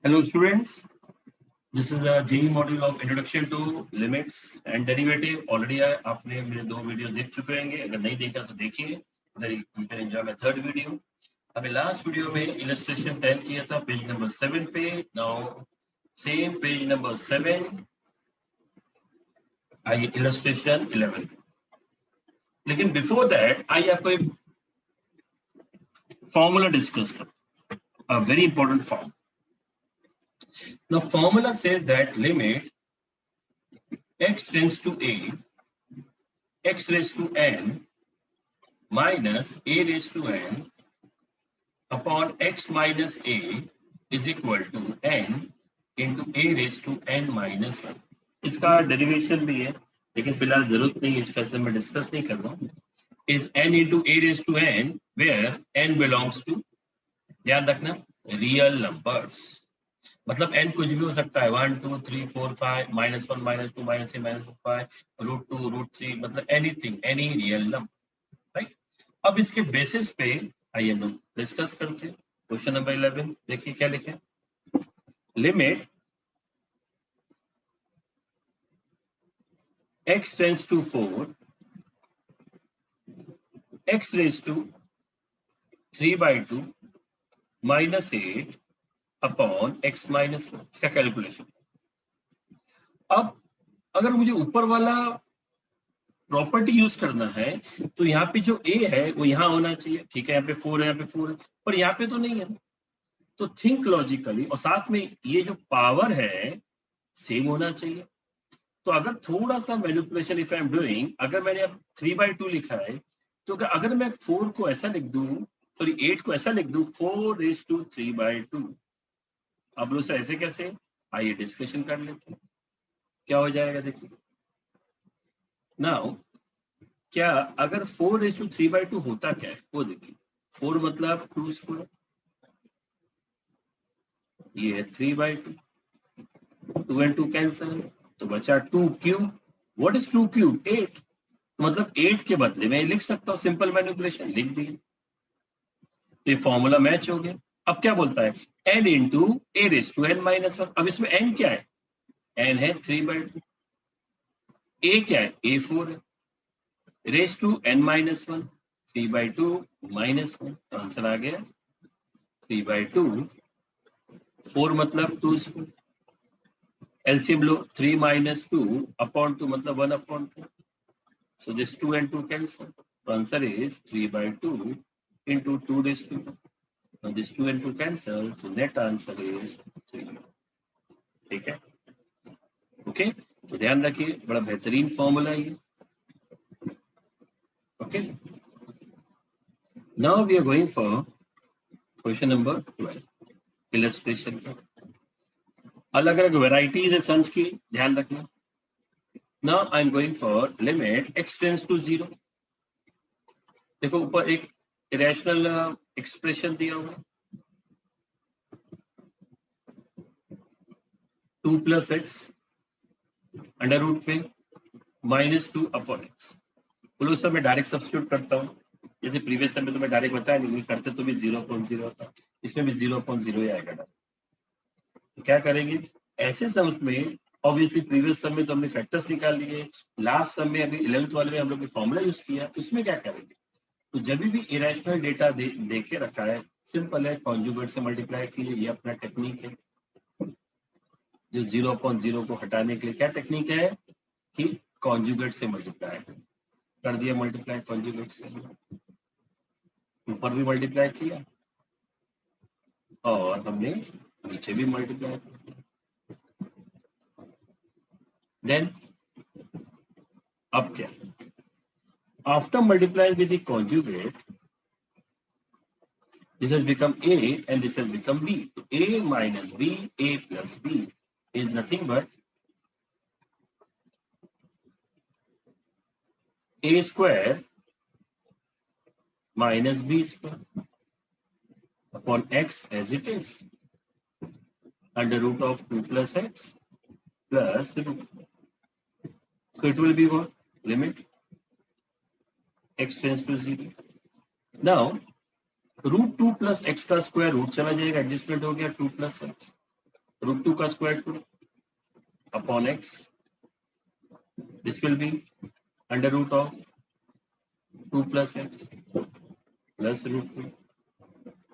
Hello students, this is the JEE module of Introduction to Limits and Derivative. Already आपने मेरे दो video देख चुके होंगे, अगर नहीं देखा तो देखिए. You can enjoy my third video. हमें लास्ट वीडियो में इलस्ट्रेशन 10 किया था पेज नंबर 7 पे. नाउ सेम पेज नंबर 7 आइए इलस्ट्रेशन 11. लेकिन बिफोर दैट आइए आपको एक फॉर्मूला डिस्कस करते हैं, अ very important form. Now formula says that limit x tends to a, x raised to n minus a raised to n upon x minus a is equal to n into a raised to n minus 1. इसका derivation भी है, लेकिन फिलहाल जरूरत नहीं है, इसका इसलिए मैं डिस्कस नहीं कर रहा हूँ. Is n into a raised to n where n belongs to, ध्यान रखना, रियल नंबर्स. मतलब n कुछ भी हो सकता है, 1 2 3 4 5 -1 -2 -3 -5 √2 √3, मतलब anything, any real number, right. अब इसके बेसिस पे आइए हम लोग डिस्कस करते हैं. क्वेश्चन नंबर 11 देखिए क्या लिखे. Limit x tends to 4 x raise to 3/2 -8 upon x -1, इसका कैलकुलेशन. अब अगर मुझे ऊपर वाला प्रॉपर्टी यूज करना है तो यहाँ पे जो a है वो यहाँ होना चाहिए, ठीक है. यहाँ पे 4 है, यहाँ पे 4 है, पर यहाँ पे तो नहीं है. तो थिंक लॉजिकली, और साथ में ये जो पावर है सेम होना चाहिए. तो अगर थोड़ा सा manipulation if I am doing, अगर मैंने अब 3/2 लिखा है, तो अगर मैं 4 को ऐसा लिख दूं, सॉरी 8 को ऐसा लिख दूं, 4:3/2, अब लोग ऐसे कैसे, आइए डिस्कशन कर लेते हैं क्या हो जाएगा. देखिए नाउ, क्या अगर 4:3/2 होता क्या है वो देखिए. 4 मतलब 2², ये है 3/2, 2 and 2 कैंसल, तो बचा 2³. What is 2³? 8. मतलब 8 के बदले मैं लिख सकता हूँ, सिंपल मैनिपुलेशन लिख दिए, तो ये फॉर्मूला मैच हो गया. अब क्या बोलता है, n into a raise to n -1. अब इसमें n क्या है, n है 3/2, a क्या है, a4 है, रेज टू n -1, 3/2 -1, तो आंसर आ गया 3/2. 4 मतलब 2², एलसीएम लो, 3 - 2 अपॉन 2 मतलब 1/2. So this 2 and 2 cancel. The answer is 3/2 into 2². Now this 2 and 2 cancel. So net answer is 3. ठीक है, ओके. तो ध्यान रखिए, बड़ा बेहतरीन फॉर्मूला है ये. Okay, now we are going for question number 12. Illustration का अलग अलग वेराइटीज है सन्स की, ध्यान रखना. Now I am going for limit x tends to 0. देखो ऊपर एक इरेशनल एक्सप्रेशन दिया हुआ, 2 + x अंडर रूट पे -2 अपॉन x. बोलो सर मैं डायरेक्ट सब्स्टिट्यूट करता हूँ, जैसे प्रीवियस समय तो मैं डायरेक्ट बताया नहीं, करते तो भी 0.0 होता, इसमें भी 0.0 ही आएगा. तो क्या करेंगे, ऐसे सम्स में ऑब्वियसली प्रीवियस सम में तो हमने फैक्टर्स निकाल लिए, लास्ट सम में अभी 11th वाले में हम लोग ने फॉर्मूला यूज किया, तो इसमें क्या करेंगे, तो जब भी इरेशनल डेटा दे के रखा है, सिंपल है, कॉन्जुगेट से मल्टीप्लाई कीजिए, ये अपना टेक्निक है. जो 0.0 को हटाने के लिए क्या टेक्निक है कि कॉन्जुगेट से मल्टीप्लाई कर दिया, मल्टीप्लाई कॉन्जुगेट से, ऊपर भी मल्टीप्लाई किया और हमने नीचे भी मल्टीप्लाई किया. देन अब क्या, after multiply with the conjugate, this has become a and this has become b. So a minus b, a plus b is nothing but a square minus b square upon x as it is, under root of 2 plus x plus root. So it will be what? Limit x tends to 0. Now root 2 plus x का square root चला जाएगा, adjustment हो गया 2 plus x. √2 का square 2 upon x, this will be under root of 2 plus x plus √2,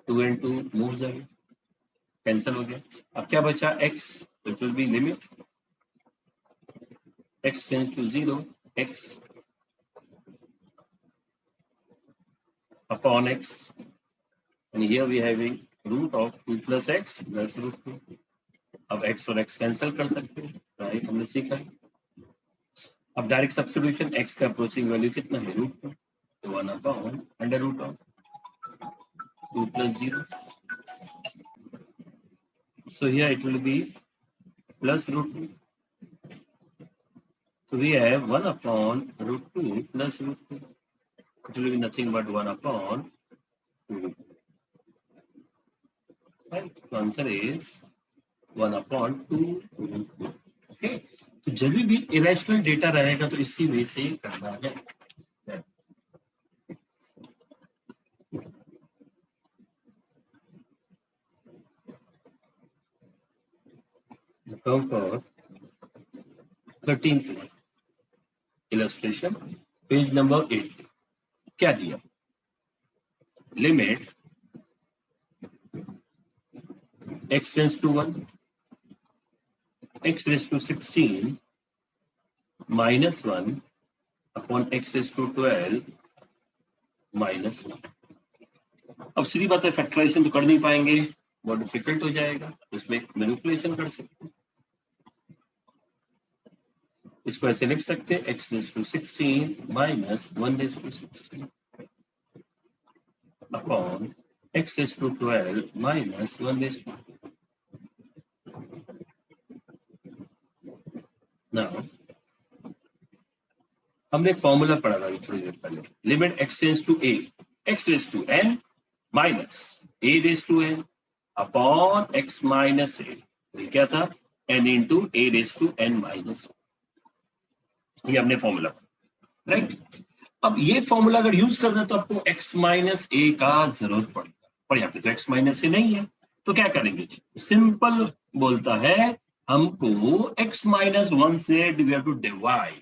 2 and 2 moves away, cancel हो गया। अब क्या बचा x, it will be limit x tends to 0 x upon x, and here we having root of 2 plus x plus √2। अब x और x cancel कर सकते हैं, राइट, हमने सीखा है। अब डायरेक्ट सब्स्टिट्यूशन, x का अप्रोचिंग वैल्यू कितना है √2, तो 1 upon under root of 2 plus 0, so here it will be plus √2, so we have 1 upon √2 plus √2, it will be nothing but 1 upon 2, right, so answer is 1 upon 2 √2। Okay, तो जब भी irrational data रहेगा तो इसी वे से करना है। Come for 13th illustration, page number 8। क्या दिया, limit x tends to 1 x raised to 16 minus 1 upon x raised to 12 minus 1। अब सीधी बात है, फैक्टराइजेशन तो कर नहीं पाएंगे, बहुत डिफिकल्ट हो जाएगा, उसमें मैनिपुलेशन कर सकते हैं। इसको ऐसे लिख सकते हैं x raised to 16 minus 1 raised to 16 upon x raised to 12 minus 1 raised to 2। Now हमने एक फॉर्मूला पढ़ा था थोड़ी देर पहले, limit x tends to a x raise to n minus a raise to n upon x minus a, ये क्या था, n into a raise to n minus, ये हमने फॉर्मूला, राइट। अब ये फॉर्मूला अगर यूज करना तो आपको x माइनस a का जरूरत पड़ेगा, पर यहाँ पे तो x माइनस a नहीं है, तो क्या करेंगे, सिंपल बोलता है हमको x माइनस 1 से we have to divide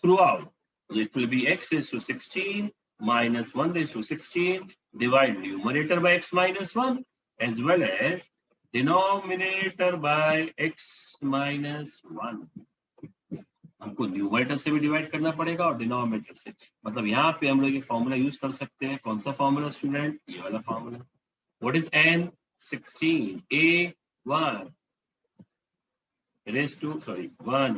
throughout, it will be x raised to 16 minus 1 raised to 16, divide numerator by x minus 1 as well as denominator by x minus 1। हमको न्यूमरेटर से भी divide करना पड़ेगा और denominator से, मतलब यहाँ पे हम लोग ये फॉर्मूला यूज कर सकते हैं। कौन सा फॉर्मूला स्टूडेंट, ये वाला formula. What is n, 16 a 1 raised to, sorry 1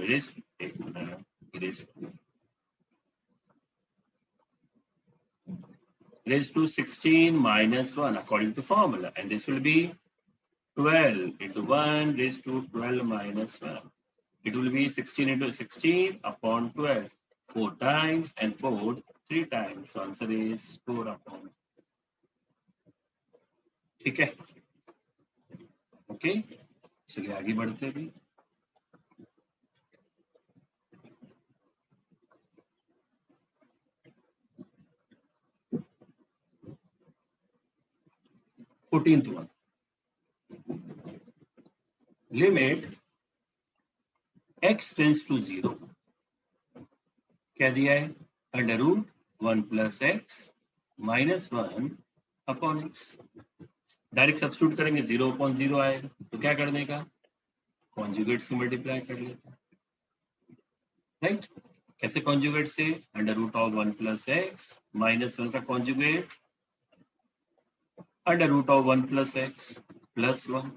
raised to 16 minus 1 according to formula, and this will be 12 into 1 raised to 12 minus 1. It will be 16 into 16 upon 12, 4 times, and 4 3 times, so answer is 4 upon। ठीक है, okay, चलिए आगे बढ़ते भी। Fourteenth one, limit x tends to 0, क्या दिया है, under root 1 plus x minus 1 upon x. Direct substitute करेंगे 0 अपॉन 0 आएगा, तो क्या करने का, कॉन्जुगेट से मल्टीप्लाई कर लेते हैं, राइट। कैसे कॉन्जुगेट से, under root of 1 plus x minus 1 का conjugate under root of 1 plus x plus 1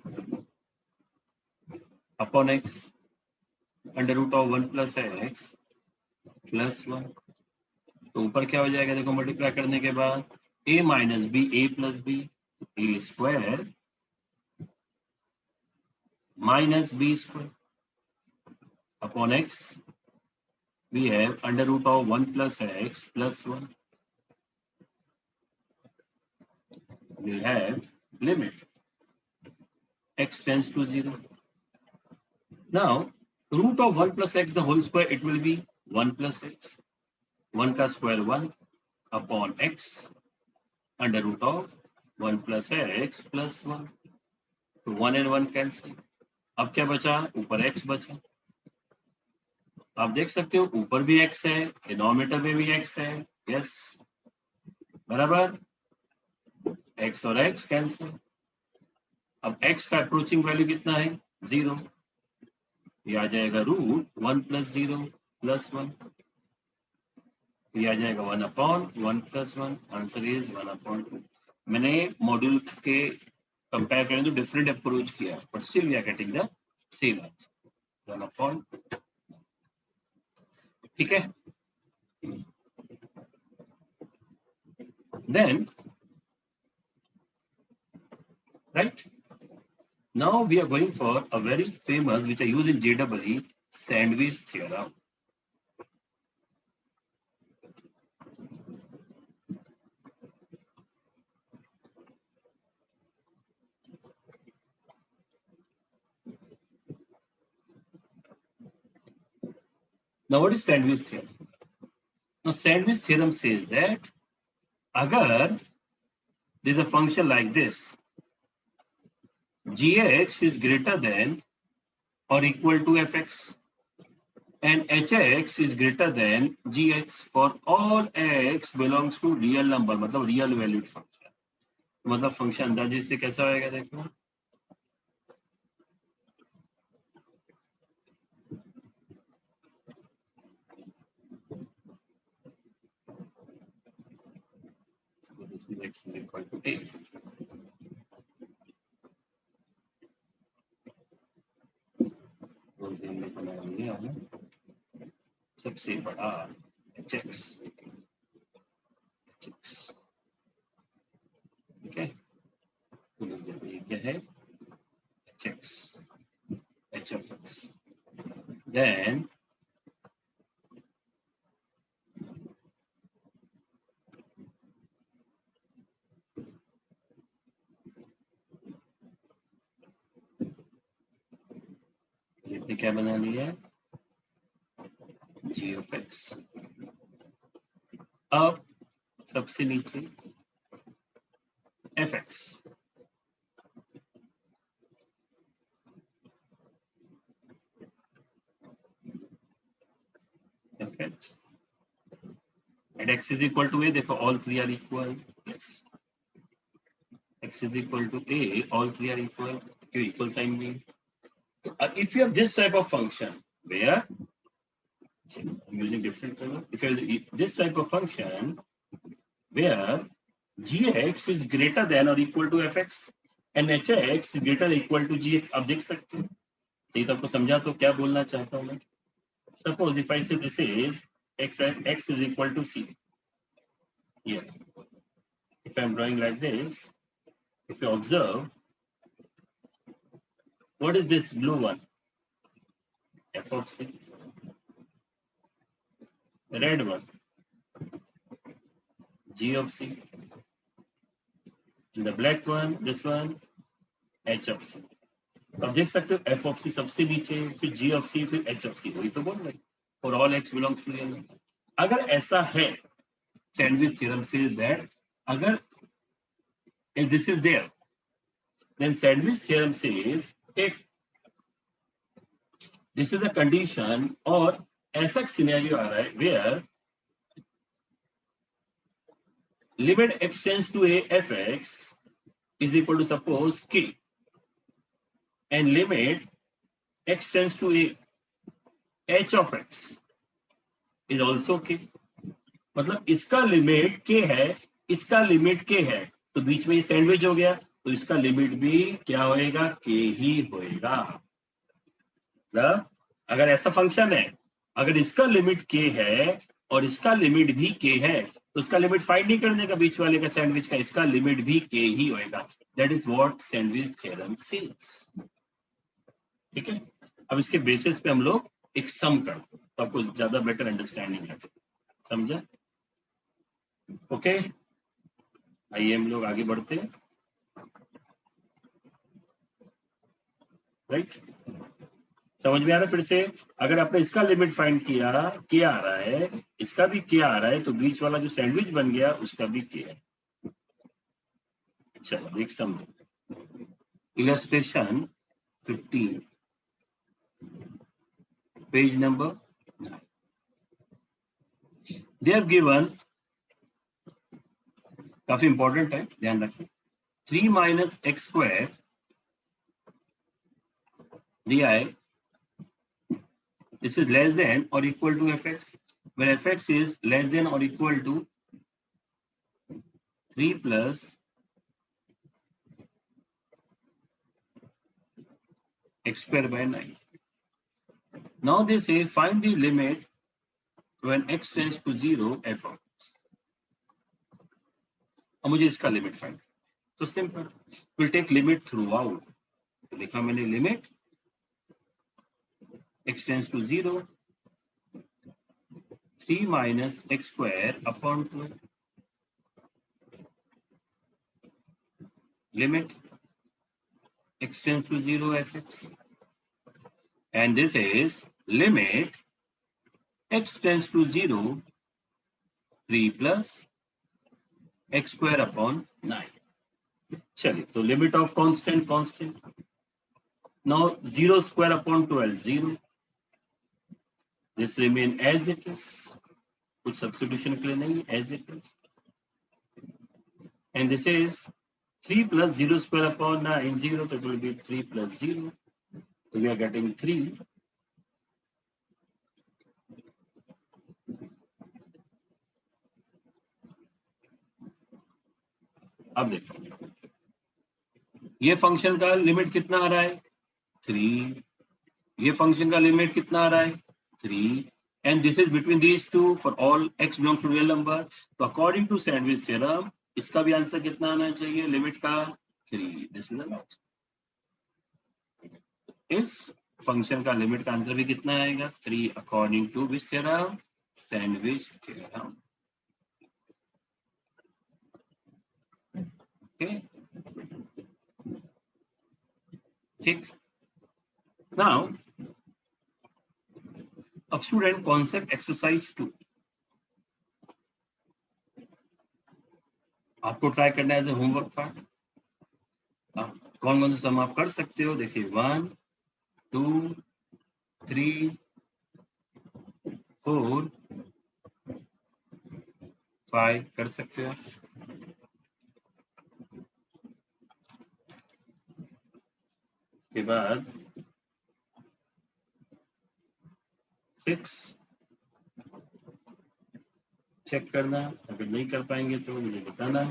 upon x under root of 1 plus x plus 1। तो ऊपर क्या हो जाएगा, देखो मल्टीप्लाई करने के बाद a minus b a plus b, a square minus b square upon x, we have under root of 1 plus x plus 1. We have limit x tends to 0. Now root of 1 plus x the whole square, it will be 1 plus x, 1 का square 1 upon x under root of 1 plus x plus 1, so 1 and 1 cancel, अब क्या बचा, ऊपर x बचा। आप देख सकते हो ऊपर भी x है, डिनोमिनेटर में भी x है, यस बराबर, x और x कैंसिल। अब x का अप्रोचिंग वैल्यू कितना है, 0, ये आ जाएगा √1 + 0 + 1, ये आ जाएगा 1/1 + 1, आंसर इज 1/2। मैंने मॉड्यूल के कंपेयर करें तो डिफरेंट अप्रोच किया, but still we are getting the same answer 1/, ठीक है। Then right, now we are going for a very famous which I use in JEE, sandwich theorem. Now what is sandwich theorem? Now sandwich theorem says that agar there is a function like this, gx is greater than or equal to fx and hx is greater than gx for all x belongs to real number, मतलब real valued function, मतलब function अंदाजे से कैसा होएगा देखो, x is equal to a, सबसे बड़ा hx, ठीक है, तो ये क्या है hx, h of x, then ये क्या बना लिया है, g of x। अब सबसे नीचे fx, fx and x is equal to a, देखो all three are equal, yes, x is equal to a, all three are equal, क्यों equal sign mean, if you have this type of function where I'm using different color, if you have this type of function where gx is greater than or equal to fx and hx is greater or equal to gx, आप देख सकते हो, चाहिए तो आपको समझा तो क्या बोलना चाहता हूं मैं, suppose if I say this is x is equal to c, here if I am drawing like this, if you observe, what is this blue one, f of c, red one g of c, and the black one, this one h of c। अब देख सकते हो f of c सबसे नीचे, फिर g of c, फिर h of c, वही तो बोल रहे for all x belongs to real number। अगर ऐसा है, sandwich theorem says that अगर if this is there, then sandwich theorem says if this is the condition, और ऐसा scenario आ रहा है where limit x tends to a fx is equal to suppose k and limit x tends to a h of x is also k, मतलब इसका limit k है, इसका limit k है, तो बीच में ये सैंडविच हो गया, तो इसका लिमिट भी क्या होएगा, k ही होएगा। मतलब अगर ऐसा फंक्शन है, अगर इसका लिमिट k है और इसका लिमिट भी k है, तो इसका लिमिट फाइंड नहीं करने का बीच वाले का सैंडविच का, इसका लिमिट भी k ही होएगा। That is what sandwich theorem says, ठीक है। अब इसके बेसिस पे हम लोग एक सम कर दो तो आपको ज्यादा बेटर अंडरस्टैंडिंग है, समझा, ओके। आइए हम लोग आगे बढ़ते हैं, राइट, समझ में आ रहा है फिर से, अगर आपने इसका लिमिट फाइंड किया, क्या आ रहा है, इसका भी क्या आ रहा है, तो बीच वाला जो सैंडविच बन गया उसका भी क्या है। चलो एक समझो, illustration 15, page number 9. They have given, काफी इंपॉर्टेंट है, ध्यान रखें, 3 minus x square दिया है. This is less than or equal to fx, where fx is less than or equal to 3 plus x square by 9. Now they say find the limit when x tends to 0 f of x. अब मुझे इसका limit find, तो simple, will take limit throughout. तो लिखा मैंने limit x tends to 0, 3 minus x square upon 2, limit x tends to 0 fx, and this is limit x tends to 0, 3 plus x square upon 9. चलिए, तो limit of constant constant. Now 0 square upon 12 0. This remain as it is. कुछ substitution के लिए नहीं, as it is. And this is 3 plus 0 square upon 9 0, so it will be 3 plus 0. So we are getting 3. अब देखो, ये function का limit कितना आ रहा है 3, ये फंक्शन का लिमिट कितना आ रहा है 3, and this is between these two for all x belongs to real number. तो according to सैंडविच थ्योरम इसका भी आंसर कितना आना चाहिए लिमिट का 3. दिस इज द इस फंक्शन का लिमिट का आंसर भी कितना आएगा 3 according to which theorem, sandwich theorem. Okay, ठीक. नाउ अब स्टूडेंट कॉन्सेप्ट एक्सरसाइज 2 आपको ट्राई करना है एज ए होमवर्क पार्ट. कौन कौन से सम आप कर सकते हो, देखिए 1 2 3 4 5 कर सकते हो. के बाद 6 चेक करना, अगर नहीं कर पाएंगे तो मुझे बताना.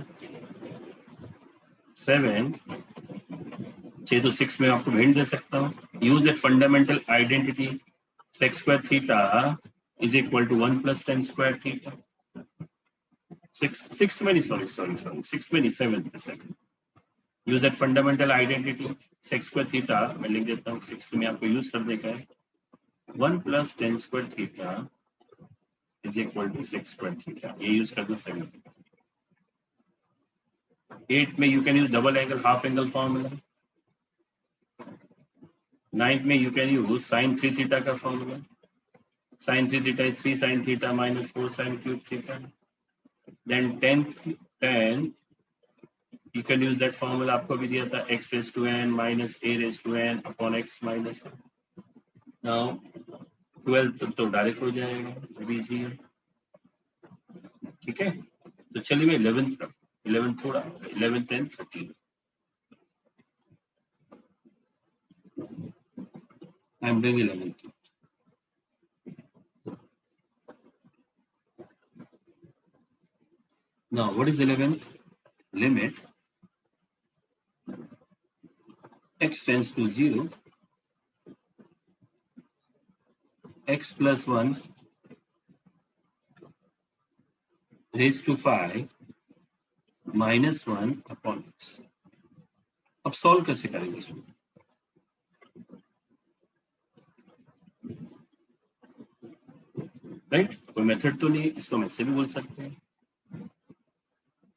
7 6 तो 6 में आपको हिंट दे सकता हूँ. Use that fundamental identity sec square theta is equal to 1 plus tan square theta. 6th में नहीं, sorry 6th में नहीं, 7th में. Second use that fundamental identity sec square theta मैं लिख देता हूँ. 6th में आपको यूज कर देगा 1 plus tan square theta is equal to sec square theta. ये यूज करना 7th. 8 में you can use double angle half angle formula. 9th में you can use sin 3 theta का formula. sin 3 theta is 3 sin theta minus 4 sin cube theta. Then 10th you can use that formula, आपको भी दिया था x raised to n minus a raised to n upon x minus n. Now 12th तो direct हो जाएगा, easy है. ठीक है, तो चलिए मैं 11th थोड़ा 11th and 13th. I am doing 11th. Now what is 11th? Limit x tends to 0, x plus 1 raised to 5 minus 1 upon x. अब सॉल्व कैसे करेंगे इसमें? राइट, कोई मेथड तो नहीं, इसको मैं से भी बोल सकते हैं.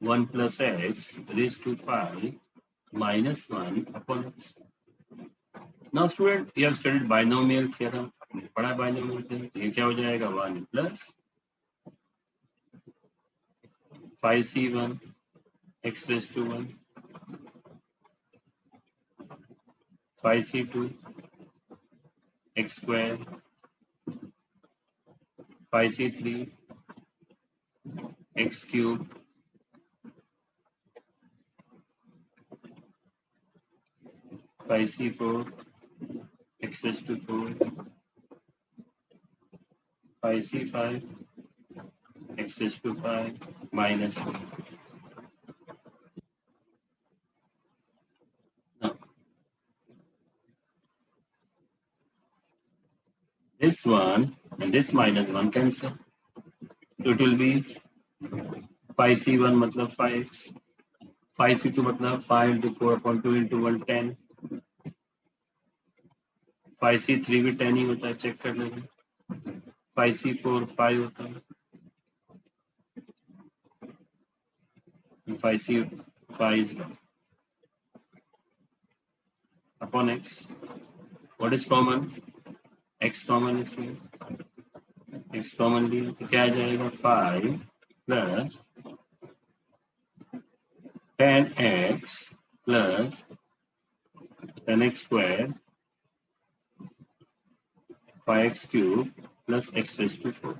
1 plus x raised to 5 minus 1 upon x. Now student, you have studied binomial theorem. पढ़ा binomial theorem. ये क्या हो जाएगा 1 plus 5c1 x raised to 1 5c2 x square 5c3 x cube five c4 x raised to 4 5c5 x raised to 5 minus 1. Now, this one and this minus 1 cancel. So it will be 5c1 मतलब 5x 5c2 मतलब 5 into 4 upon 2 into 1 10 5c3 भी 10 ही होता है check कर लेंगे 5c4 5 होता है 5c5 is 1 upon x. What is common? x common is x common भी तो क्या आ जाएगा 5 plus 10x plus 10x square 5x cube plus x raised to 4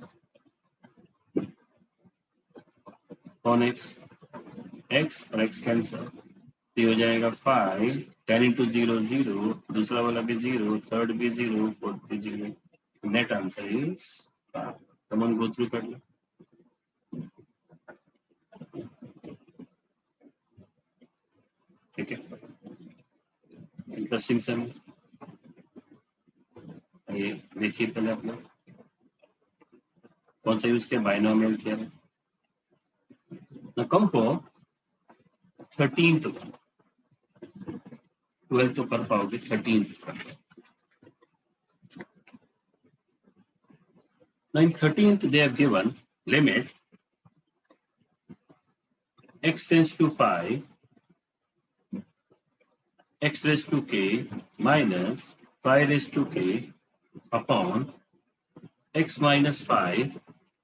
on x और x कैंसल ये हो जाएगा 5 10 into 0 0 दूसरा वाला भी 0 थर्ड भी 0 फोर्थ भी 0 net answer is come on go through कर लो ठीक है इंटरेस्टिंग सम ये देखिए पहले अपना कौन सा यूज किया बाइनोमियल थ्योरम ना कम फॉर 13th 12th तो कर पाओगे 13th now in 13th they have given limit x tends to 5 x raised to k minus 5 raised to k upon x minus 5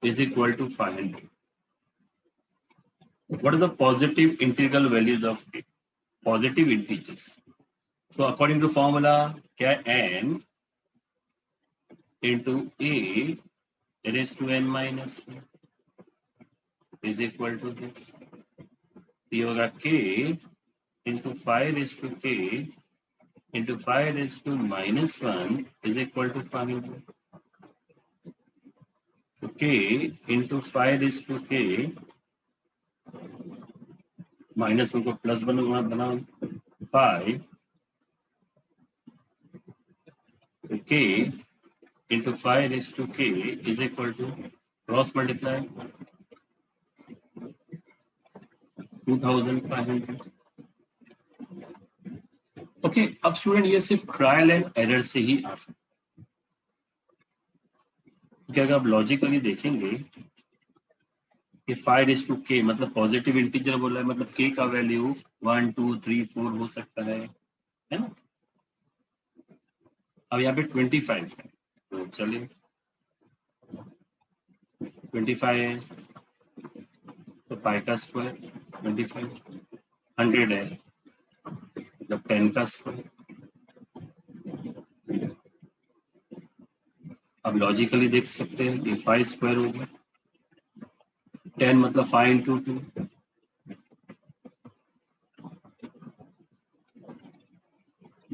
is equal to 500. What are the positive integral values of k? Positive integers. So according to formula, n into a raised to n minus 1 is equal to this. ये होगा k into 5 raised to k into 5 raised to minus 1 is equal to 500. So k into 5 raised to k minus 1 को plus बनाओ 5 so k into 5 raised to k is equal to cross multiply 2500. Okay अब student ये सिर्फ trial and error से ही आ सकता है अगर आप लॉजिकली देखेंगे कि 5 raised to k मतलब पॉजिटिव इंटीजर बोल रहा है मतलब k का वैल्यू 1 2 3 4 हो सकता है ना अब यहाँ पे 25 है तो चलिए 25 है तो 5 का स्क्वायर 25 100 है मतलब 10 का स्क्वायर अब लॉजिकली देख सकते हैं कि 5 स्क्वायर हो गया 10 मतलब 5 into 2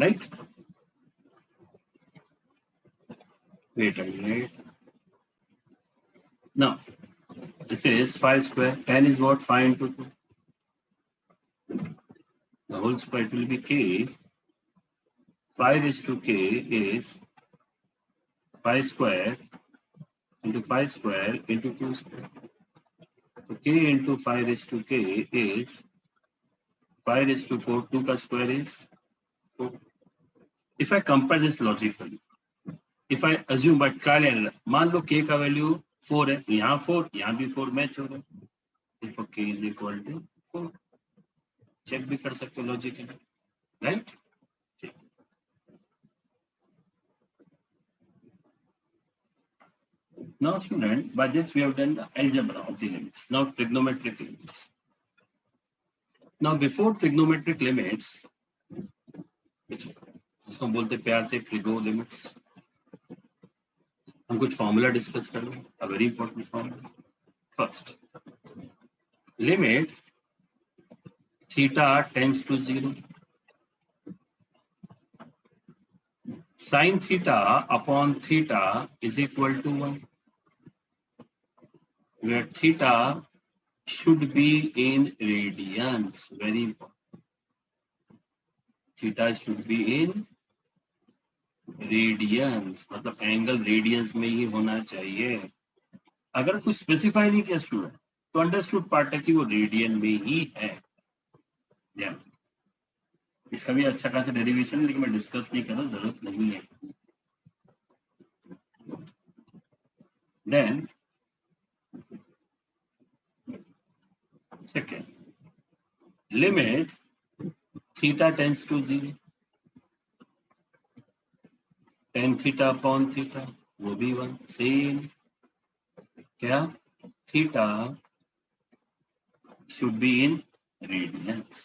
right wait a minute now this is 5 square 10 is what 5 into 2 the whole square will be k 5 is to k is 5 square into 5 square into 2 square so k into 5 is to k is 5 is to 4 2 का square is 4 if I compare this logically if I assume by trial and error मान लो k का value 4 है यहाँ 4 यहाँ भी 4 match हो रहा है therefore k is equal to 4 check भी कर सकते हो logically right now student by this we have done the algebra of the limits now trigonometric limits now before trigonometric limits which इसको बोलते प्यार से ट्रिगो लिमिट्स हम कुछ फॉर्मूला डिस्कस कर लें, a very important formula. First, limit theta tends to 0, sin theta upon theta is equal to 1, where theta should be in radians. Very important. Theta should be in radians, मतलब angle radiance में ही होना चाहिए. अगर कुछ specify नहीं किया student तो understood part है कि वो रेडियन में ही है. ध्यान, इसका भी अच्छा खासा डेरिवेशन है, लेकिन मैं डिस्कस नहीं कर रहा, जरूरत नहीं है. Then second, limit theta tends to 0, tan theta upon theta वो भी 1, सेम. क्या? Theta should be in radians.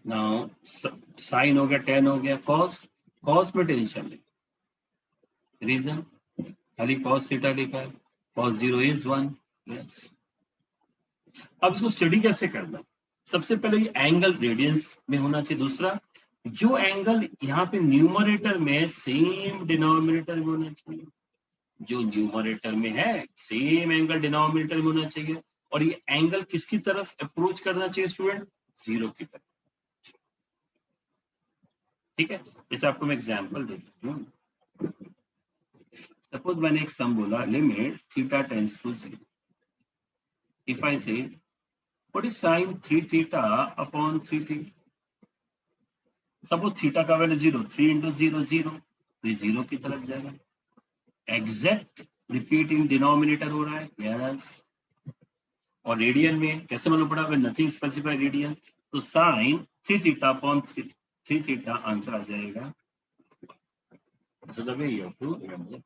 Now sin हो गया, tan हो गया, cos में टेंशन नहीं. रीजन खाली cos थीटा लिखा है, cos 0 is 1. yes. अब इसको स्टडी कैसे करना? सबसे पहले ये एंगल रेडियंस में होना चाहिए. दूसरा, जो एंगल यहाँ पे न्यूमरेटर में सेम डिनोमिनेटर में होना चाहिए. जो न्यूमरेटर में है सेम एंगल डिनोमिनेटर में होना चाहिए. और ये एंगल किसकी तरफ अप्रोच करना चाहिए स्टूडेंट? 0 की तरफ. ठीक है, जैसे आपको मैं एग्जांपल देता हूँ. सपोज मैंने एक सम बोला, limit theta tends to 0. If I say what is sin 3 theta upon 3 theta. Suppose theta का वैल्यू 0, 3 इंटू 0 0, तो ये 0 की तरफ जाएगा. एग्जैक्ट रिपीट इन डिनोमिनेटर हो रहा है. यस. और रेडियन में कैसे मालूम पड़ा? वे नथिंग स्पेसिफाइड रेडियन. तो sin 3 theta upon 3 theta answer आ जाएगा. So the way you have to remember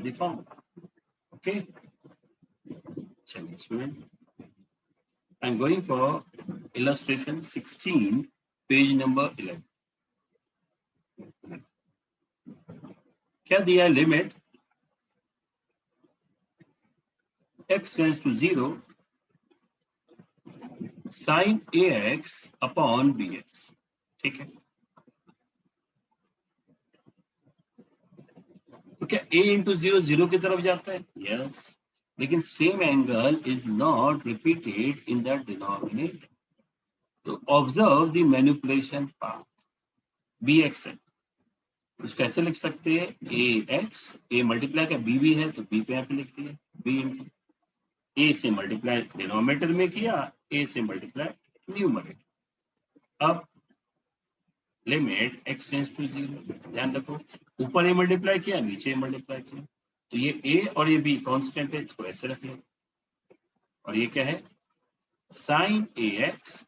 the formula. Okay. Student, I'm going for illustration 16, page number 11. क्या दिया है? Limit x tends to 0 sin ax upon bx. ठीक है. तो क्या a इंटू 0 0 की तरफ जाता है? यस. लेकिन same angle is not repeated in the denominator. तो observe the manipulation part. bx है, उसको कैसे लिख सकते हैं? ax, a मल्टीप्लाई का b भी है तो b पे यहाँ पे लिख दिया, b इंटू a से मल्टीप्लाई डिनोमिनेटर में किया, a से मल्टीप्लाई न्यूमरेटर. अब लिमिट x टेंड्स टू 0. ध्यान रखो, ऊपर a मल्टीप्लाई किया, नीचे मल्टीप्लाई किया, तो ये a और ये b कांस्टेंट है, इसको ऐसे रख लो. और ये क्या है? sin ax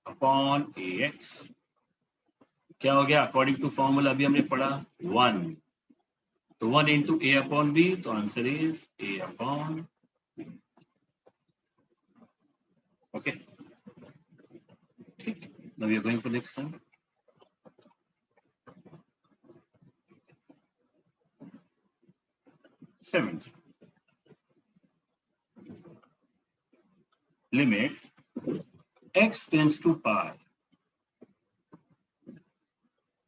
upon ax. क्या हो गया? अकॉर्डिंग टू फॉर्मूला अभी हमने पढ़ा 1, तो 1 इंटू a अपॉन b, तो answer is a upon. Okay, ठीक. Now we are going for next sum. Seventh, limit x tends to pi.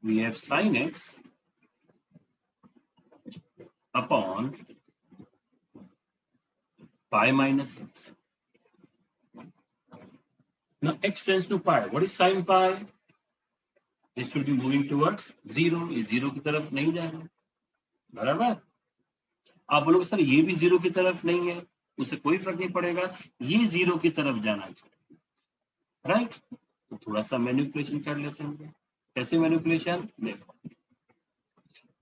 We have sin x upon pi minus x. Now x tends to pi. What is sin pi? This should be moving towards 0. ये 0 की तरफ नहीं जाएगा. बराबर. आप बोलोगे sir ये भी 0 की तरफ नहीं है, उसे कोई फर्क नहीं पड़ेगा, ये 0 की तरफ जाना चाहिए. राइट. तो थोड़ा सा मैनिपुलेशन कर लेते हैं. कैसे मैनिपुलेशन? देखो,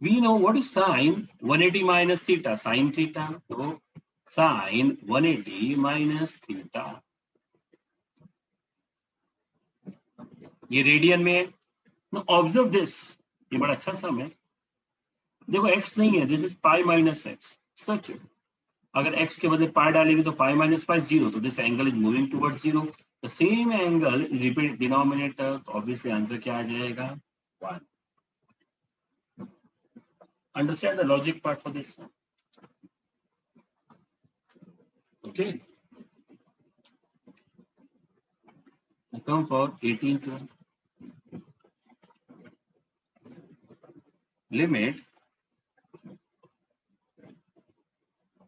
we know what is sin 180 minus theta. Sin theta, तो sin 180 minus theta. ये रेडियन में है. Now observe this. ये बड़ा अच्छा सम है. देखो x नहीं है, this is pi minus x. सच, अगर x के बदले पाई डालेंगे तो पाई माइनस पाई 0, तो this angle is moving towards 0. The same angle repeat denominator, तो ऑब्वियसली आंसर क्या आ जाएगा? 1. Understand the logic part for this. Okay. I come for 18th one. Limit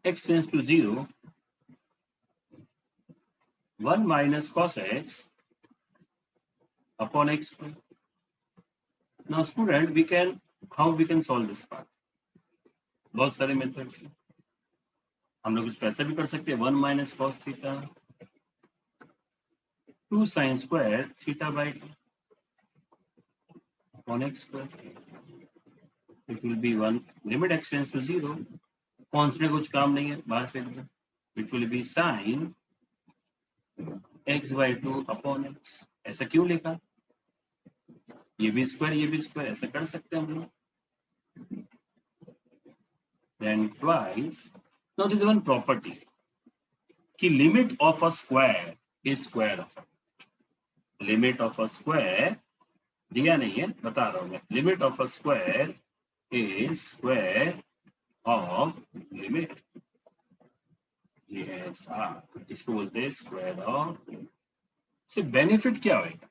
x tends to 0, 1 minus cos x upon x square. Now student, how we can solve this part? बहुत सारे methods हैं. हम लोग इसको ऐसा भी कर सकते हैं 1 minus cos theta 2 sin square theta by 2 upon x square. It will be 1 limit x tends to 0. Constant कुछ काम नहीं है, बाहर फेंक दो. It will be sin x by 2 upon x. ऐसा क्यों लिखा? ये भी स्क्वायर, ऐसा कर सकते हैं हम लोग. Then twice. Now there is one property कि limit of a square is square of it. Limit of a square दिया नहीं है, बता रहा हूं मैं. Limit of a square is square of limit. Yes, इसको बोलते हैं square of. से बेनिफिट क्या होगा?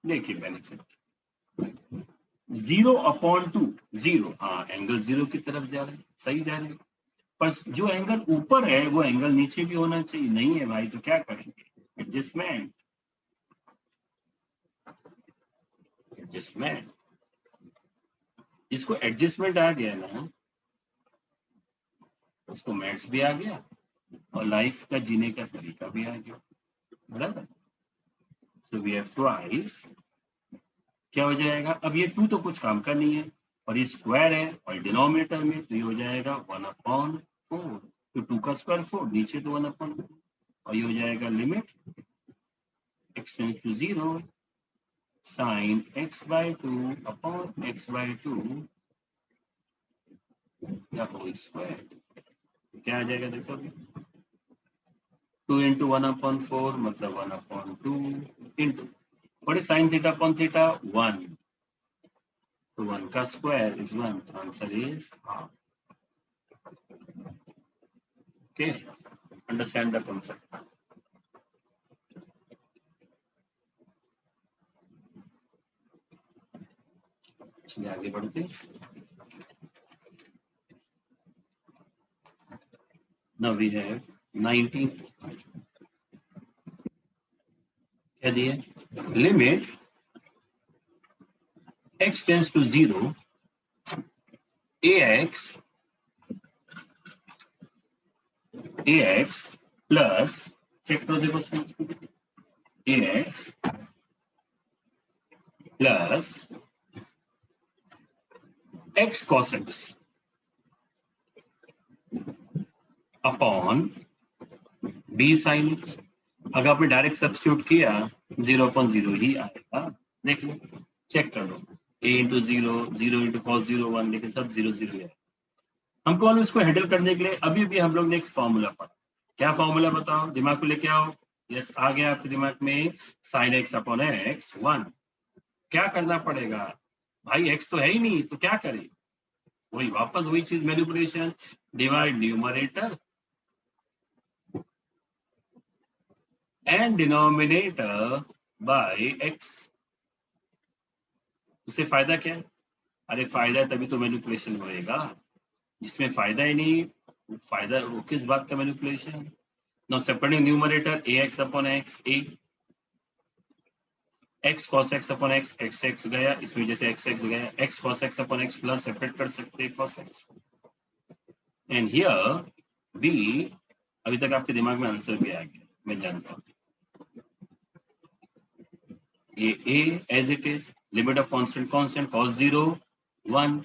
देखिए बेनिफिट 0 upon 2 0. हाँ, एंगल 0 की तरफ जा रहे हैं, सही जा रहे हैं. पर जो एंगल ऊपर है वो एंगल नीचे भी होना चाहिए. नहीं है भाई, तो क्या करेंगे? एडजस्टमेंट. इसको एडजस्टमेंट आ गया ना, उसको मैथ्स भी आ गया और लाइफ का जीने का तरीका भी आ गया. बराबर. So we have twice. क्या हो जाएगा? अब ये 2 तो कुछ काम का नहीं है और ये स्क्वायर है और डिनोमिनेटर में, तो ये हो जाएगा 1/4. तो 2 का स्क्वायर 4, नीचे तो 1/4 और ये हो जाएगा limit x tends to 0 sin x by 2 upon x by 2 the whole square. क्या आ जाएगा? देखो 2 into 1/4 मतलब 1/2 into what is sin theta upon theta? 1. तो 1 का स्क्वायर is 1. तो answer is half. Okay, understand the concept. चलिए आगे बढ़ते. Now we have 19th. क्या दिए? Limit x tends to 0 ax plus check करो देखो ax plus x cos x upon b sin x. अगर आपने डायरेक्ट सब्स्टिट्यूट किया 0/0 ही आएगा. देख लो, चेक कर लो. a into 0, 0 into cos 0 1, लेकिन सब 0 है. हमको वालों इसको हैंडल करने के लिए अभी हम लोग ने एक फॉर्मूला पढ़ा. क्या फॉर्मूला बताओ? दिमाग को लेके आओ. यस, आ गया आपके दिमाग में. sin x upon x 1. क्या करना पड़ेगा भाई? x तो है ही नहीं, तो क्या करें? वही वापस वही चीज, manipulation. Divide numerator and denominator by x. उससे फायदा क्या है? अरे फायदा है तभी तो मैनिपुलेशन होएगा. जिसमें फायदा ही नहीं, फायदा वो किस बात का manipulation? Now separating numerator ax upon x, x cos x upon x, x गया, इसमें जैसे x गया, x cos x upon x plus separate कर सकते हैं cos x. And here b. अभी तक आपके दिमाग में आंसर भी आ गया, मैं जानता हूँ. ये a as it is, limit of constant cos 0 1.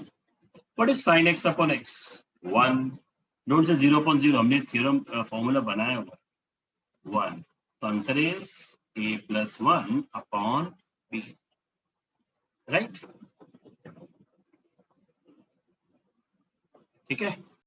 What is sin x upon x? 1. Don't say 0/0. हमने थ्योरम फॉर्मूला बनाया हुआ 1. तो answer is a plus 1 upon b. Right? ठीक है.